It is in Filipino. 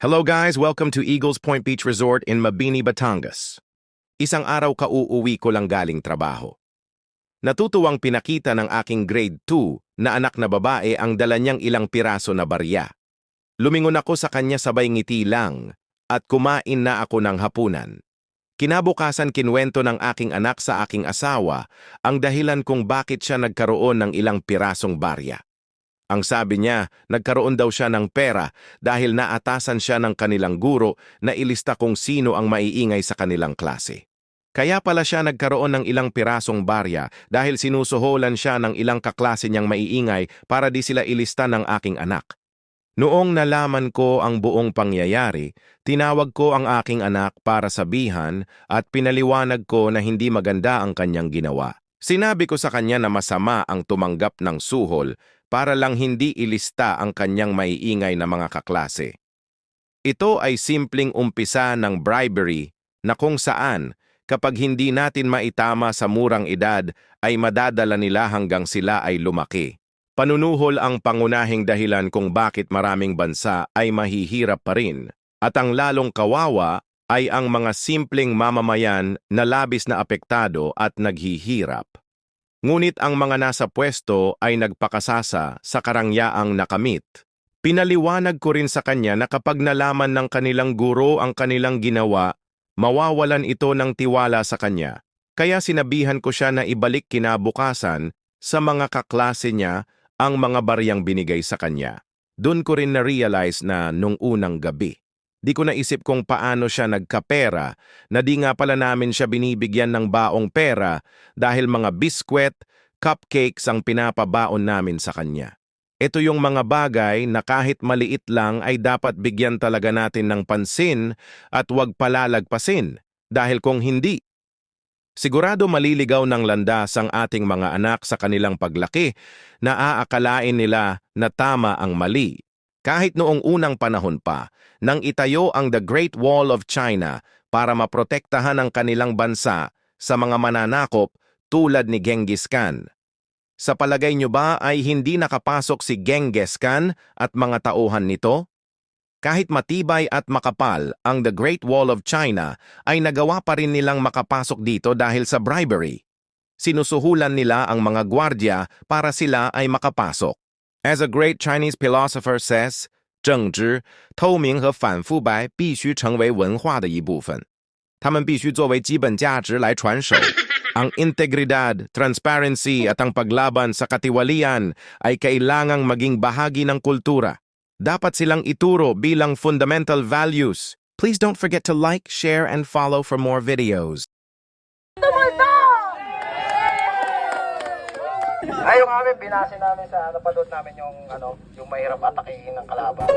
Hello guys, welcome to Eagles Point Beach Resort in Mabini, Batangas. Isang araw kauuwi ko lang galing trabaho. Natutuwang pinakita ng aking grade 2 na anak na babae ang dala niyang ilang piraso na barya. Lumingon ako sa kanya sabay ngiti lang at kumain na ako ng hapunan. Kinabukasan kinwento ng aking anak sa aking asawa ang dahilan kung bakit siya nagkaroon ng ilang pirasong barya. Ang sabi niya, nagkaroon daw siya ng pera dahil naatasan siya ng kanilang guro na ilista kung sino ang maiingay sa kanilang klase. Kaya pala siya nagkaroon ng ilang pirasong barya dahil sinusuholan siya ng ilang kaklase niyang maiingay para di sila ilista ng aking anak. Noong nalaman ko ang buong pangyayari, tinawag ko ang aking anak para sabihan at pinaliwanag ko na hindi maganda ang kanyang ginawa. Sinabi ko sa kanya na masama ang tumanggap ng suhol para lang hindi ilista ang kanyang maiingay na mga kaklase. Ito ay simpleng umpisa ng bribery na kung saan kapag hindi natin maitama sa murang edad ay madadala nila hanggang sila ay lumaki. Panunuhol ang pangunahing dahilan kung bakit maraming bansa ay mahihirap pa rin at ang lalong kawawa ay ang mga simpleng mamamayan na labis na apektado at naghihirap. Ngunit ang mga nasa pwesto ay nagpakasasa sa karangyaang nakamit. Pinaliwanag ko rin sa kanya na kapag nalaman ng kanilang guro ang kanilang ginawa, mawawalan ito ng tiwala sa kanya. Kaya sinabihan ko siya na ibalik kinabukasan sa mga kaklase niya ang mga baryang binigay sa kanya. Doon ko rin na-realize na nung unang gabi. Di ko naisip kung paano siya nagkapera na di nga pala namin siya binibigyan ng baong pera dahil mga biskwet, cupcakes ang pinapabaon namin sa kanya. Ito yung mga bagay na kahit maliit lang ay dapat bigyan talaga natin ng pansin at huwag palalagpasin dahil kung hindi, sigurado maliligaw ng landas ang ating mga anak sa kanilang paglaki na aakalain nila na tama ang mali. Kahit noong unang panahon pa, nang itayo ang The Great Wall of China para maprotektahan ang kanilang bansa sa mga mananakop tulad ni Genghis Khan. Sa palagay niyo ba ay hindi nakapasok si Genghis Khan at mga tauhan nito? Kahit matibay at makapal ang The Great Wall of China ay nagawa pa rin nilang makapasok dito dahil sa bribery. Sinusuhulan nila ang mga gwardya para sila ay makapasok. As a great Chinese philosopher says, 政治、透明和反腐败必须成为文化的一部分。他们必须作为基本价值来传授。Ang integridad, transparency at ang paglaban sa katiwalian ay kailangang maging bahagi ng kultura. Dapat silang ituro bilang fundamental values. Please don't forget to like, share, and follow for more videos. Ay, yung amin, binase namin sa napanood namin yung mahirap atakihin ng kalaban.